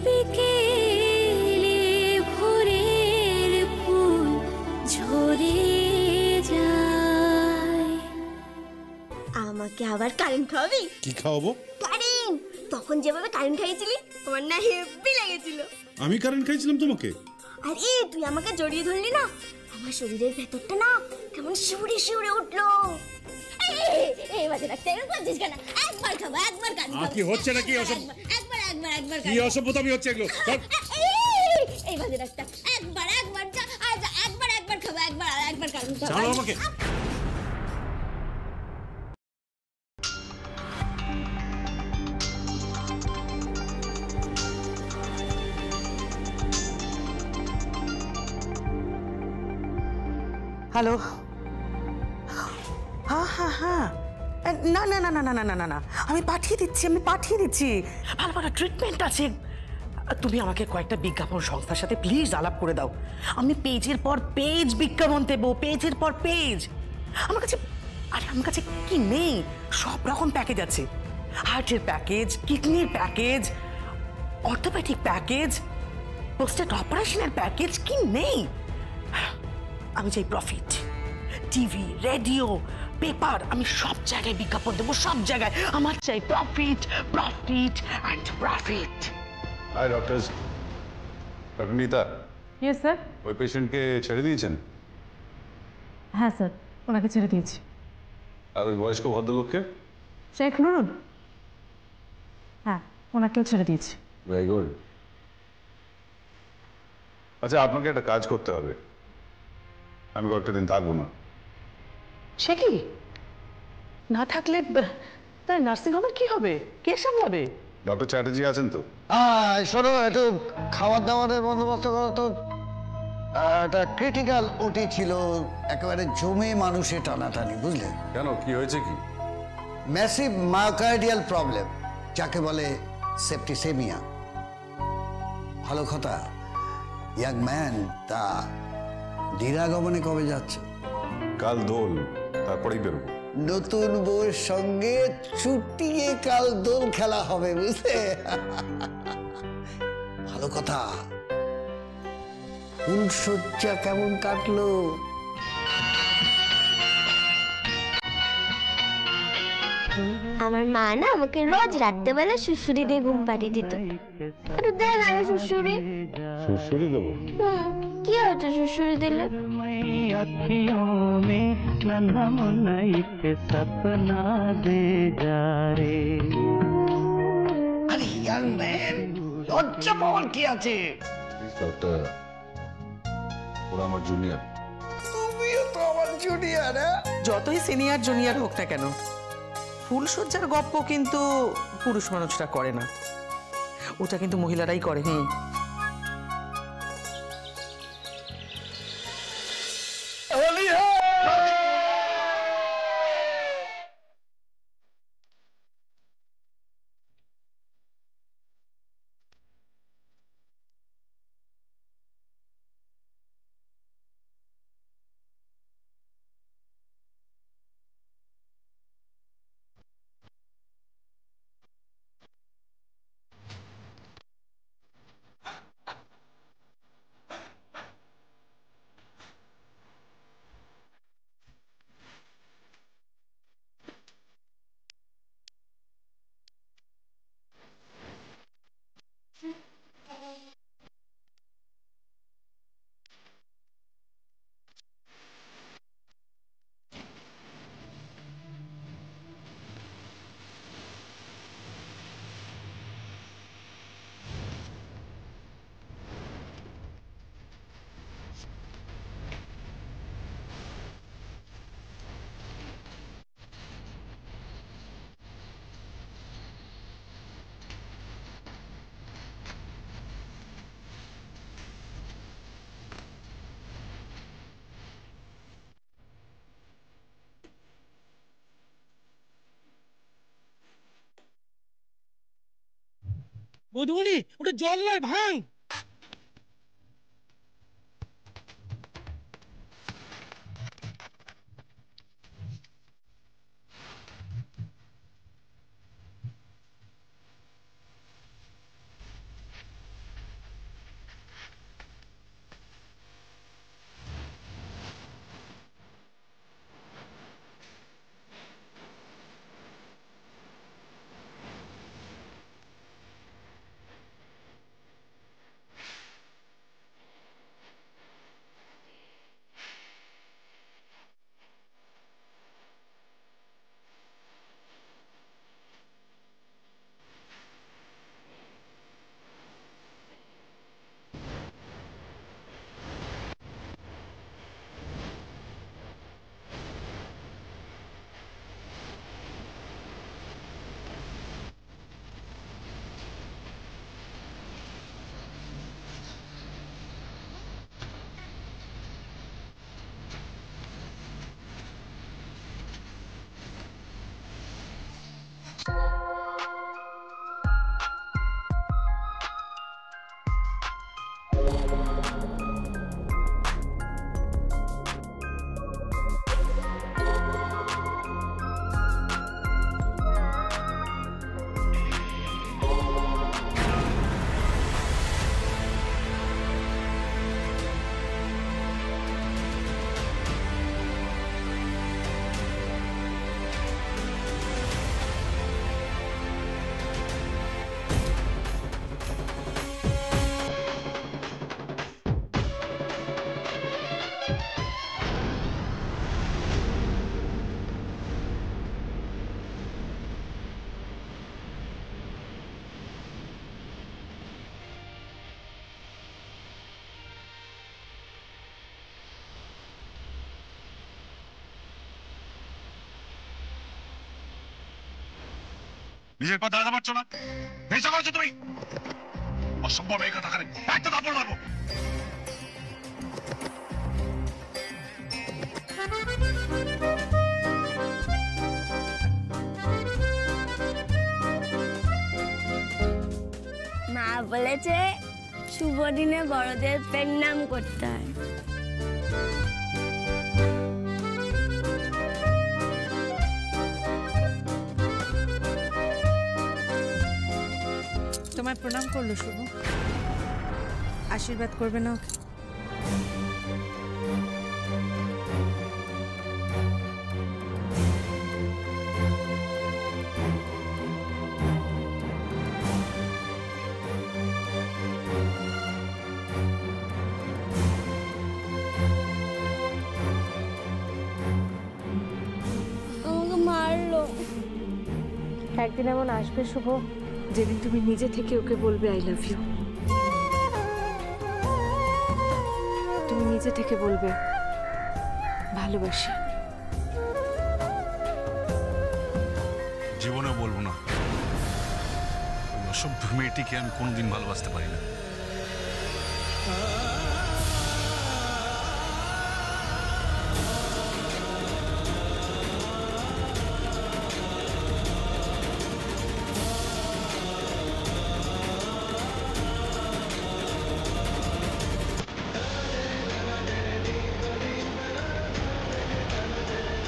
বিকেলে ভোরের ফুল ঝরে যায়। আমাকে আবার কারেন্ট খাওয়াবি? কি খাওয়াবো? কারেন্ট। তখন যেভাবে কারেন্ট খাইয়েছিলি আমার না হেব্বি লেগেছিল। আমি কারেন্ট খাইছিলাম তোমাকে? আরে তুই আমাকে জড়িয়ে ধরলি না, আমার শরীরের ভেতরটা না কেমন শিউরে শিউরে উঠলো। এই বাজে রাখতে করছিস কেন? একবার খাবো, একবার কারেন্ট খাবো। কি হচ্ছে নাকি? একবার কি অসভ্যতামি হচ্ছে এগুলো? এই বাজে রাখতে একবার খাবো, একবার কারেন্ট খাবো। ছাড়ো আমাকে। হ্যালো। হ্যাঁ হ্যাঁ হ্যাঁ, না না না না না না না না, আমি পাঠিয়ে দিচ্ছি। ভালো ভালো ট্রিটমেন্ট আছে। তুমি আমাকে কয়েকটা বিজ্ঞাপন সংস্থার সাথে প্লিজ আলাপ করে দাও। আমি পেজের পর পেজ বিজ্ঞাপন দেবো, পেজের পর পেজ। আমার কাছে কি নেই? সব রকম প্যাকেজ আছে। হার্টের প্যাকেজ, কিডনির প্যাকেজ, অর্থোপেডিক প্যাকেজ, পোস্টেড অপারেশনের প্যাকেজ, কি নেই? আমি চাই প্রফিট। টিভি, রেডিও, পেপার, আমি সব জায়গায় বিজ্ঞাপন দেবো, সব জায়গায়। আমার চাই profit, profit and profit. Hi doctors. Doctor Nita. Yes sir. ওই পেশেন্টকে ছেড়ে দিয়েছেন? হ্যাঁ স্যার, ওনাকে ছেড়ে দিয়েছি। আর ওই বয়স্ক ভদ্রলোককে? শেখ নুরুল, হ্যাঁ ওনাকেও ছেড়ে দিয়েছি। Very good. আচ্ছা, আপনাকে একটা কাজ করতে হবে। আমি কয়েকটা দিন থাকবো না। সে কি? না থাকলে তাই নার্সিংহোমের কি হবে? কে সামলাবে? ডক্টর চ্যাটার্জি আছেন তো? শোনো, একটু খাবার দাবারের বন্দোবস্ত করো তো। একটা ক্রিটিক্যাল ওটি ছিল, একেবারে জমে মানুষে টানাটানি, বুঝলে? কেন, কি হয়েছে কি? ম্যাসিভ মায়োকার্ডিয়াল প্রবলেম, যাকে বলে সেপ্টিসেমিয়া। ভালো কথা, ইয়াং ম্যান তা দিরাগমনে কবে যাচ্ছে? কাল দোল, তারপরেই বেরোবো। নতুন বউয়ের সঙ্গে চুটিয়ে কাল দোল খেলা হবে, বুঝলে? ভালো কথা। ফুলসজ্জা কেমন কাটলো? আমার মা না আমাকে রোজ রাত্রেবেলা সুড়সুড়ি দিয়ে ঘুম পাড়িয়ে দিত। একটু দেখ আমি সুড়সুড়ি। সুড়সুড়ি দেবো? কি হচ্ছে সুড়সুড়ি দিলে? আরে ইয়াং ম্যান, লজ্জা পাওয়ার কি আছে? ডক্টর, ওরা আমার জুনিয়র। তুমিও তো আমার জুনিয়র। যতই সিনিয়র জুনিয়র হোক না কেন, ফুলসজ্জার গপ্প কিন্তু পুরুষ মানুষরা করে না, ওটা কিন্তু মহিলারাই করে। বধুমণি, ওটা জল নয়, ভাঙ। নিজের পা দাঁড়াতে পারছো না? নেশা করছো তুমি? অসম্ভব এই কথা খালি একটা দাপড় মারবো। মা বলেছে শুভ দিনে বড়দের প্রণাম করতে হয়। তোমায় প্রণাম করলো শুভ, আশীর্বাদ করবে না? আমাকে মারলো। একদিন এমন আসবে শুভ, যেদিন তুমি নিজে থেকে ওকে বলবে আই লাভ ইউ। তুমি নিজে থেকে বলবে ভালোবাসি। জীবনেও বলবো না। অসভ্য মেয়েটিকে আমি কোনোদিন ভালোবাসতে পারি না।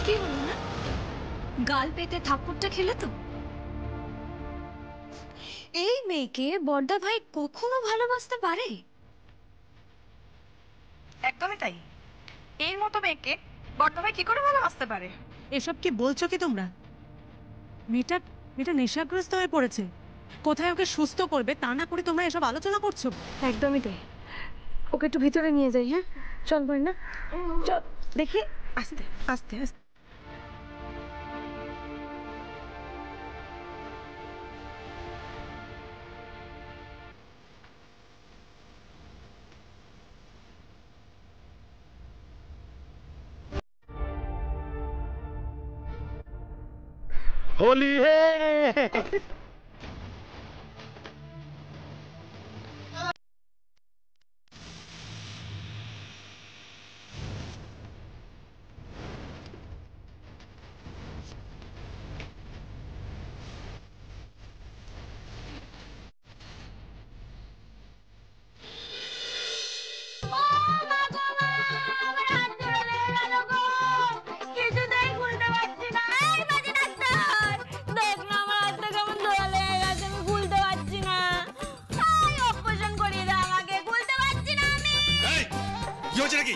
কি হলো না? গাল পেতে থাপ্পড়টা খেলে তো? এই মেয়েকে বড়দা ভাই কখনো ভালোবাসতে পারে? একদমই তাই। এর মতো মেয়েকে বড়দা ভাই কি করে ভালোবাসতে পারে? এসব কি বলছো কি তোমরা? মেয়েটা মেয়েটা নেশাগ্রস্ত হয়ে পড়েছে। কোথায় ওকে সুস্থ করবে তা না করে তোমরা এসব আলোচনা করছো? একদমই তাই। ওকে একটু ভিতরে নিয়ে যাই। হ্যাঁ চল বই না, চল দেখি। আস্তে আস্তে আস্তে। होली है। কি হচ্ছে নাকি?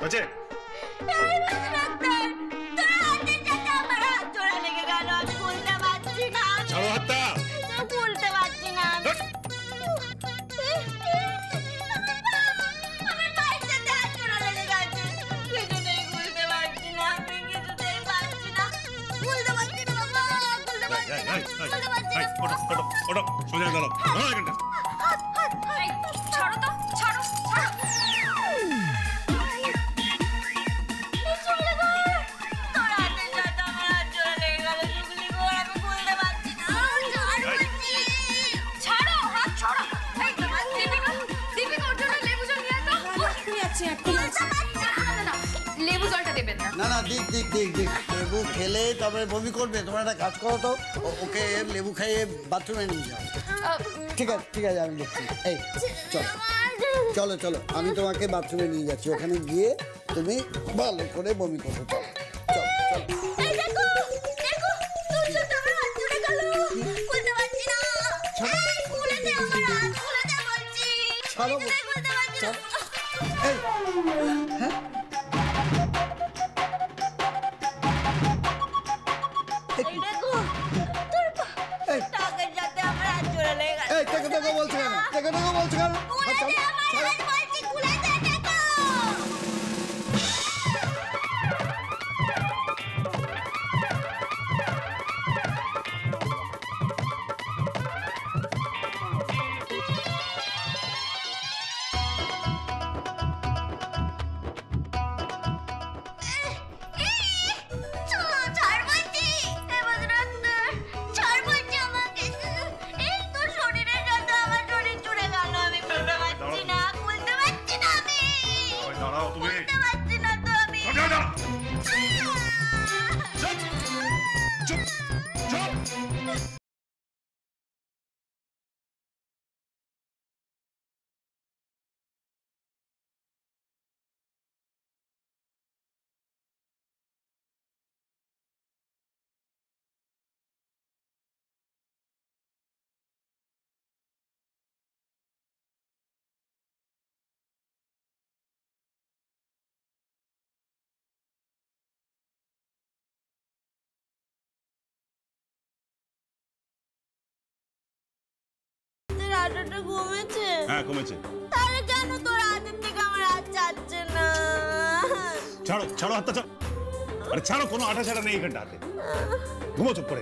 হচ্ছে? ছাড়ো হাতটা। খুলতে পারছি না। সোজা গেল। ছাড়ো তো, ছাড়ো। লেবু জলটা দেবেন না? না না, দিক দিক দিক দিক লেবু খেলে তবে বমি করবে। তোমরা একটা কাজ করো তো, ওকে লেবু খাইয়ে বাথরুমে নিয়ে যাও। ঠিক আছে ঠিক আছে, আমি দেখছি। এই চলো চলো চলো, আমি তোমাকে বাথরুমে নিয়ে যাচ্ছি। ওখানে গিয়ে তুমি ভালো করে বমি করো। চলো চলো চলো। বলছো কেন? কমেছে? হ্যাঁ কমেছে। তাহলে কেন তোর হাতের থেকে আমার হাত যাচ্ছে না? ছাড়ো ছাড়ো হাতটা ছাড়ো। আরে ছাড়ো, কোনো আঠা ছাড়া নেই এখানটা হাতে। ঘুমো চুপ করে।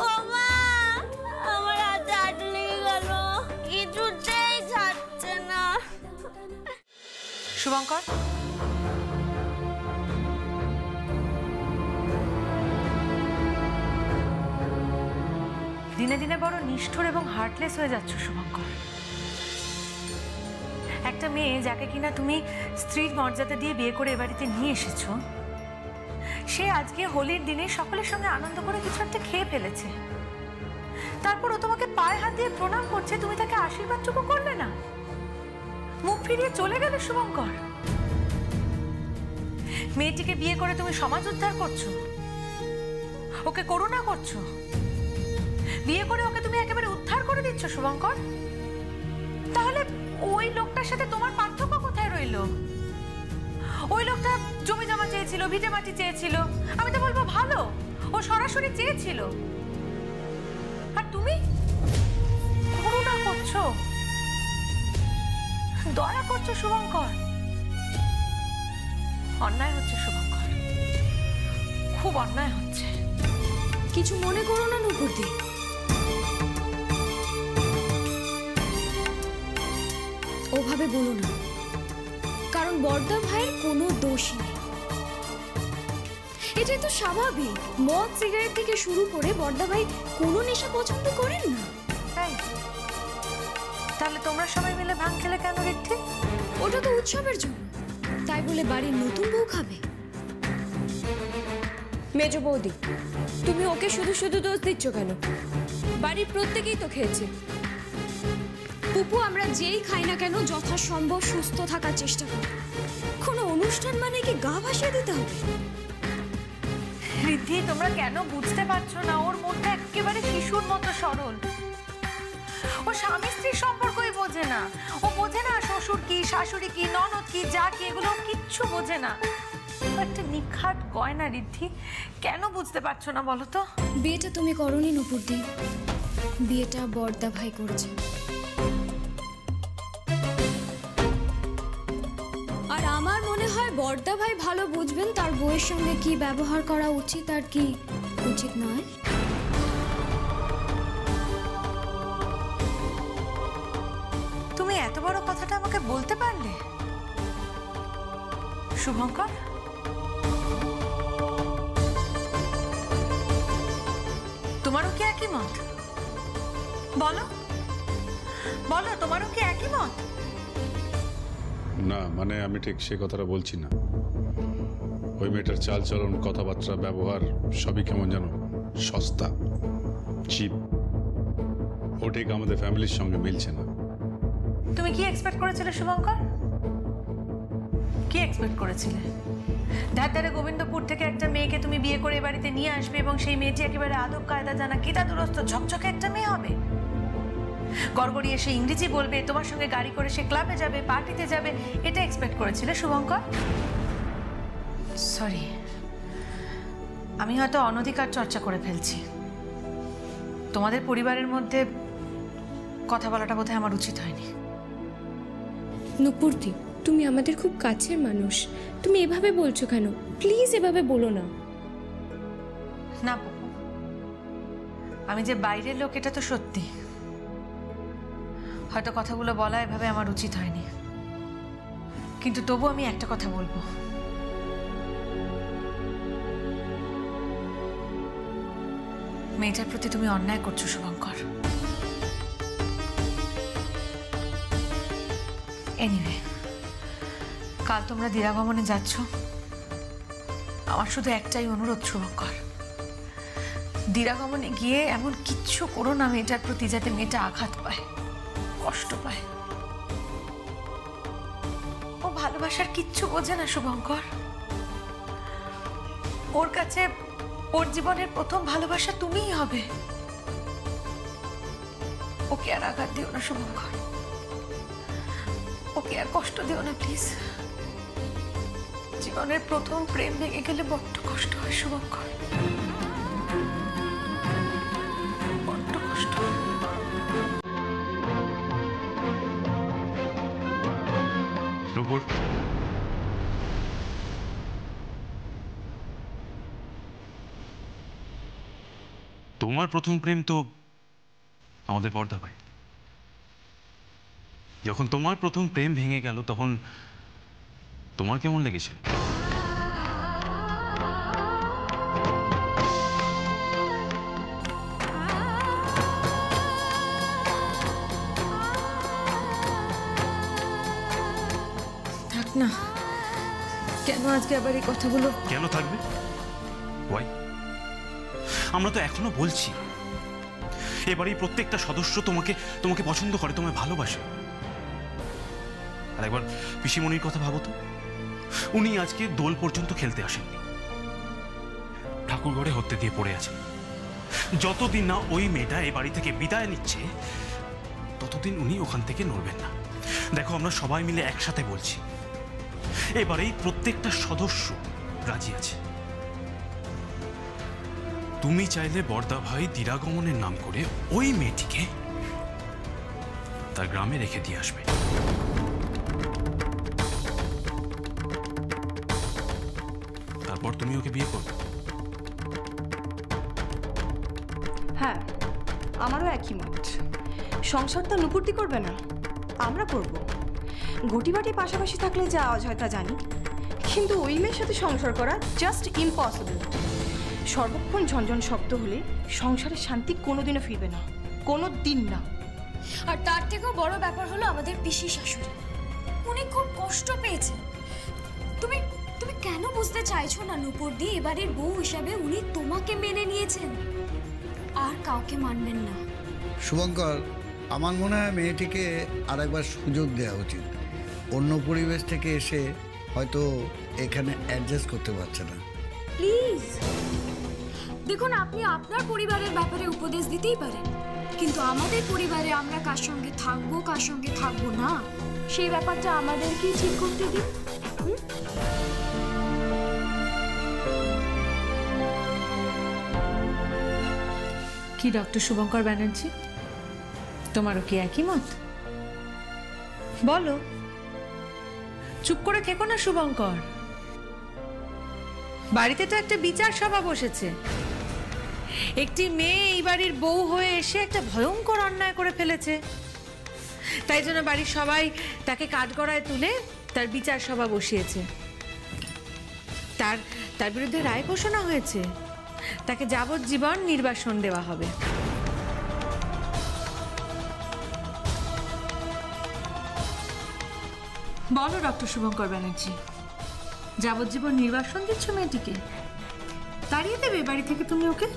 ও মা, আমার হাতে আঠা লেগে গেল, কিছুতেই যাচ্ছে না। শুভঙ্কর, দিনে দিনে বড় নিষ্ঠুর এবং হার্টলেস হয়ে যাচ্ছ শুভঙ্কর। একটা মেয়ে যাকে কিনা তুমি স্ত্রীর মর্যাদা দিয়ে বিয়ে করে এ বাড়িতে নিয়ে এসেছো, সে আজকে হোলির দিনে সকলের সঙ্গে আনন্দ করে কিছু একটা খেয়ে ফেলেছে, তারপর ও তোমাকে পায়ে হাত দিয়ে প্রণাম করছে, তুমি তাকে আশীর্বাদটুকু করলে না, মুখ ফিরিয়ে চলে গেলে শুভঙ্কর। মেয়েটিকে বিয়ে করে তুমি সমাজ উদ্ধার করছো, ওকে করুণা করছো, বিয়ে করে ওকে তুমি একেবারে উদ্ধার করে দিচ্ছ শুভঙ্কর। তাহলে ওই লোকটার সাথে তোমার পার্থক্য কোথায় রইল? ওই লোকটা জমি জমা চেয়েছিল, ভিটে মাটি চেয়েছিল, আমি তো বলবো ভালো, ও সরাসরি চেয়েছিল, আর তুমি করুণা করছো, দয়া করছো শুভঙ্কর। অন্যায় হচ্ছে শুভঙ্কর, খুব অন্যায় হচ্ছে। কিছু মনে করো না নুপুরদি, ওভাবে বলো না, কারণ বড়দা ভাইয়ের কোনো দোষই নেই। এটাই তো স্বাভাবিক, মদ সিগারেট থেকে শুরু করে বড়দা ভাই কোনো নেশা পছন্দ করেন না। তাই তাহলে তোমরা সবাই মিলে ভাঙ খেলে কেন ঋদ্ধি? ওটা তো উৎসবের জন্য, তাই বলে বাড়ির নতুন বউ খাবে? মেজ বৌদি, তুমি ওকে শুধু শুধু দোষ দিচ্ছ কেন? বাড়ির প্রত্যেকেই তো খেয়েছে। পুপু, আমরা যেই খাই না কেন যথাসম্ভব সুস্থ থাকার চেষ্টা করি। কোনো অনুষ্ঠান মানে কি গা ভাসিয়ে দিতে হবে? ঋদ্ধি, তোমরা কেন বুঝতে পারছো না? ওর মনটা একেবারে শিশুর মতো সরল। ও স্বামী স্ত্রীর সম্পর্কই বোঝে না, ও বোঝে না শ্বশুর কি, শাশুড়ি কি, ননদ কি, যা কি, এগুলো কিচ্ছু বোঝে না। একটা নিখাত গয়না ঋদ্ধি, কেন বুঝতে পারছো না বলো তো? বিয়েটা তুমি করনি নুপুরদি, বিয়েটা বড়দা ভাই করেছে। আর আমার মনে হয় বড়দা ভাই ভালো বুঝবেন তার বউয়ের সঙ্গে কি ব্যবহার করা উচিত আর কি উচিত নয়। তুমি এত বড় কথাটা আমাকে বলতে পারলে শুভঙ্কর? তোমারও কি একই মত? বলো বলো, তোমারও কি একই মত? না মানে আমি ঠিক সে কথাটা বলছি না। ওই মেয়েটার চাল চলন, কথাবার্তা, ব্যবহার সবই কেমন যেন সস্তা, চিপ। ও ঠিক আমাদের ফ্যামিলির সঙ্গে মিলছে না। তুমি কি এক্সপেক্ট করেছিলে শুভঙ্কর? কি এক্সপেক্ট করেছিলে? ধারে গোবিন্দপুর থেকে একটা মেয়েকে তুমি বিয়ে করে বাড়িতে নিয়ে আসবে এবং সেই মেয়েটি একেবারে আদব কায়দা জানা, কিতা দুরস্ত, ঝকঝকে একটা মেয়ে হবে। গড়গড়িয়ে সে ইংরেজি বলবে, তোমার সঙ্গে গাড়ি করে সে ক্লাবে যাবে, পার্টিতে যাবে, এটা এক্সপেক্ট করেছিলে শুভঙ্কর? সরি, আমি হয়তো অনধিকার চর্চা করে ফেলছি। তোমাদের পরিবারের মধ্যে কথা বলাটা বোধহয় আমার উচিত হয়নি। নুপুরদি, তুমি আমাদের খুব কাছের মানুষ, তুমি এভাবে বলছো কেন? প্লিজ এভাবে বলো না। না বাবু, আমি যে বাইরের লোক এটা তো সত্যি, হয়তো কথাগুলো বলা এভাবে আমার উচিত হয়নি, কিন্তু তবু আমি একটা কথা বলবো। মেয়েটার প্রতি তুমি অন্যায় করছো শুভঙ্কর। এনিওয়ে, কাল তোমরা দিরাগমনে যাচ্ছ, আমার শুধু একটাই অনুরোধ শুভঙ্কর, দিরাগমনে গিয়ে এমন কিচ্ছু করো না মেয়েটার প্রতি যাতে মেয়েটা আঘাত পায়, কষ্ট পায়। ও ভালোবাসার কিচ্ছু বোঝে না শুভঙ্কর। ওর কাছে ওর জীবনের প্রথম ভালোবাসা তুমিই হবে। ওকে আর আঘাত দিও না শুভঙ্কর, ওকে আর কষ্ট দিও না প্লিজ। জীবনের প্রথম প্রেম ভেঙে গেলে বড্ড কষ্ট হয় শুভঙ্কর, বড্ড কষ্ট হয়। তোমার প্রথম প্রেম তো আমাদের পর্দা ভাই। যখন তোমার প্রথম প্রেম ভেঙে গেল তখন তোমার কেমন লেগেছিল? থাক না, কেন আজকে আবার এই কথাগুলো? কেন থাকবে? ওয়াই? আমরা তো এখনো বলছি এবারে প্রত্যেকটা সদস্য তোমাকে তোমাকে পছন্দ করে, তোমায় ভালোবাসে। আর একবার পিসিমণির কথা ভাবো তো, উনি আজকে দোল পর্যন্ত খেলতে আসেননি, ঠাকুরঘরে হত্যে দিয়ে পড়ে আছেন। যতদিন না ওই মেয়েটা এই বাড়ি থেকে বিদায় নিচ্ছে ততদিন উনি ওখান থেকে নড়বেন না। দেখো, আমরা সবাই মিলে একসাথে বলছি, এবারেই প্রত্যেকটা সদস্য রাজি আছে। তুমি চাইলে বর্দা ভাই দিরাগমনের নাম করে ওই মেয়েটিকে তার গ্রামে রেখে দিয়ে আসবে। তারপর তুমি ওকে বিয়ে করবে। হ্যাঁ, আমারও একই মত। সংসারটা নুপুরটি করবে না, আমরা করব। ঘটিবাটি পাশাপাশি থাকলে যা আওয়াজ হয় তা জানি, কিন্তু ওই মেয়ের সাথে সংসার করা জাস্ট ইম্পসিবল। সর্বক্ষণ ঝনঝন শব্দ হলে সংসারের শান্তি কোনোদিনও ফিরবে না, কোনো দিন না। আর তার থেকেও বড় ব্যাপার হলো আমাদের পিসি শাশুড়ি, উনি খুব কষ্ট পেয়েছেন। তুমি তুমি কেন বুঝতে চাইছো না নূপুর দি? এবারের বউ হিসাবে উনি তোমাকে মেনে নিয়েছেন, আর কাউকে মানবেন না। শুভঙ্কর, আমার মনে হয় মেয়েটিকে আরেকবার সুযোগ দেওয়া উচিত। অন্য পরিবেশ থেকে এসে হয়তো এখানে অ্যাডজাস্ট করতে পারছে না। প্লিজ দেখুন, আপনি আপনার পরিবারের ব্যাপারে উপদেশ দিতেই পারেন, কিন্তু আমাদের পরিবারে আমরা কার সঙ্গে থাকবো কার সঙ্গে থাকবো না সেই ব্যাপারটা আমাদেরকেই ঠিক করতে দিন। কি ডক্টর শুভঙ্কর ব্যানার্জি, তোমারও কি একই মত? বলো, চুপ করে থেকো না শুভঙ্কর। বাড়িতে তো একটা বিচার সভা বসেছে। একটি মেয়ে এই বাড়ির বউ হয়ে এসে একটা ভয়ঙ্কর অন্যায় করে ফেলেছে, তাই জন্য বাড়ির সবাই তাকে কাঠগড়ায় তুলে তার বিচার সভা বসিয়েছে। তার বিরুদ্ধে রায় ঘোষণা হয়েছে, তাকে যাবজ্জীবন নির্বাসন দেওয়া হবে। বলো ডক্টর শুভঙ্কর ব্যানার্জি, যাবজ্জীবন নির্বাসন দিচ্ছ মেয়েটিকে? তাড়িয়ে দেবে বাড়ি থেকে তুমি ওকে?